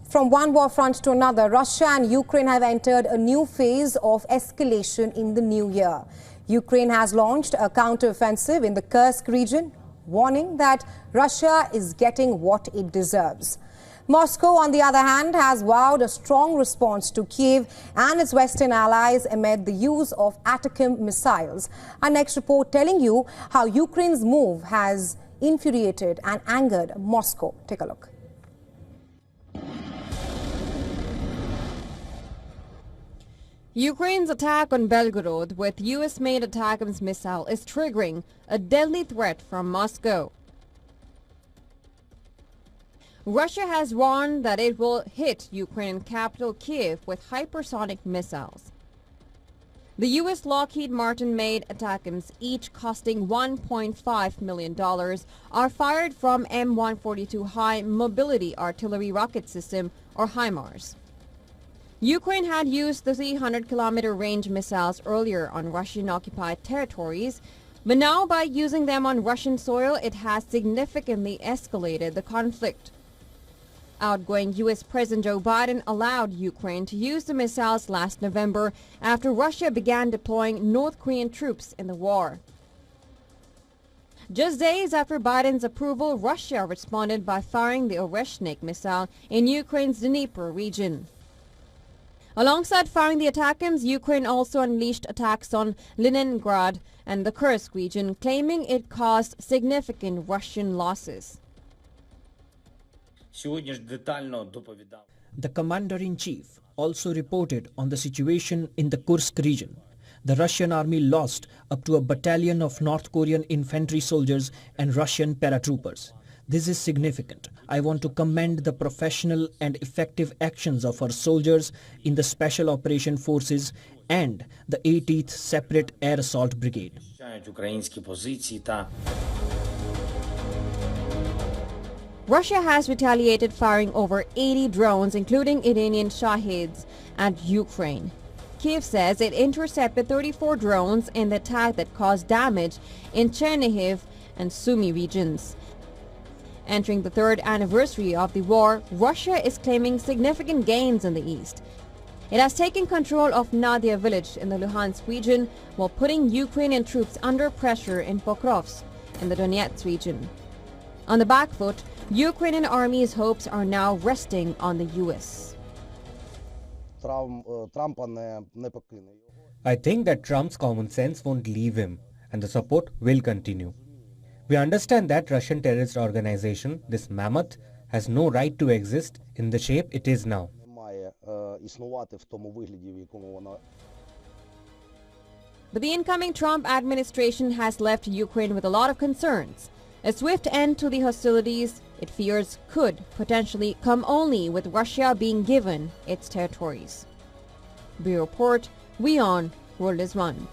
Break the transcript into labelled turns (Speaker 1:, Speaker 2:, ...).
Speaker 1: From one war front to another, Russia and Ukraine have entered a new phase of escalation in the new year. Ukraine has launched a counter-offensive in the Kursk region, warning that Russia is getting what it deserves. Moscow, on the other hand, has vowed a strong response to Kiev and its Western allies amid the use of ATACMS missiles. Our next report telling you how Ukraine's move has infuriated and angered Moscow. Take a look.
Speaker 2: Ukraine's attack on Belgorod with US-made ATACMS missile is triggering a deadly threat from Moscow. Russia has warned that it will hit Ukrainian capital Kiev with hypersonic missiles. The US Lockheed Martin-made ATACMS, each costing $1.5 million, are fired from M142 High Mobility Artillery Rocket System, or HIMARS. Ukraine had used the 300-kilometer range missiles earlier on Russian-occupied territories, but now by using them on Russian soil, it has significantly escalated the conflict. Outgoing U.S. President Joe Biden allowed Ukraine to use the missiles last November after Russia began deploying North Korean troops in the war. Just days after Biden's approval, Russia responded by firing the Oreshnik missile in Ukraine's Dnipro region. Alongside firing the ATACMS, Ukraine also unleashed attacks on Leningrad and the Kursk region, claiming it caused significant Russian losses.
Speaker 3: The commander-in-chief also reported on the situation in the Kursk region. The Russian army lost up to a battalion of North Korean infantry soldiers and Russian paratroopers. This is significant. I want to commend the professional and effective actions of our soldiers in the Special Operation Forces and the 80th Separate Air Assault Brigade.
Speaker 2: Russia has retaliated, firing over 80 drones, including Iranian Shahids, at Ukraine. Kiev says it intercepted 34 drones in the attack that caused damage in Chernihiv and Sumy regions. Entering the third anniversary of the war, Russia is claiming significant gains in the east. It has taken control of Nadia village in the Luhansk region while putting Ukrainian troops under pressure in Pokrovsk in the Donetsk region. On the back foot, Ukrainian army's hopes are now resting on the U.S.
Speaker 4: I think that Trump's common sense won't leave him, and the support will continue. We understand that Russian terrorist organization, this mammoth, has no right to exist in the shape it is now.
Speaker 2: But the incoming Trump administration has left Ukraine with a lot of concerns. A swift end to the hostilities, it fears, could potentially come only with Russia being given its territories. Bureau Report, WION, World is One.